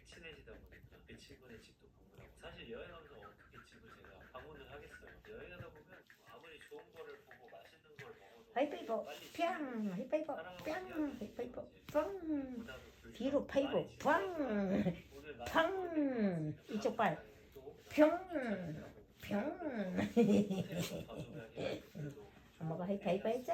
친해지다 보니까 그 친구네 집도 방문하고 사실 여행하면서 어떻게 집을 제가 방문을 하겠어요. 여행하다 보면 아무리 좋은 거를 보고 맛있는 걸 먹어도 하이파이브 뿅 하이파이브 뿅 하이파이브 뿅 뒤로 파이브 팡 이쪽 발 평평 엄마가 하이파이브 했죠?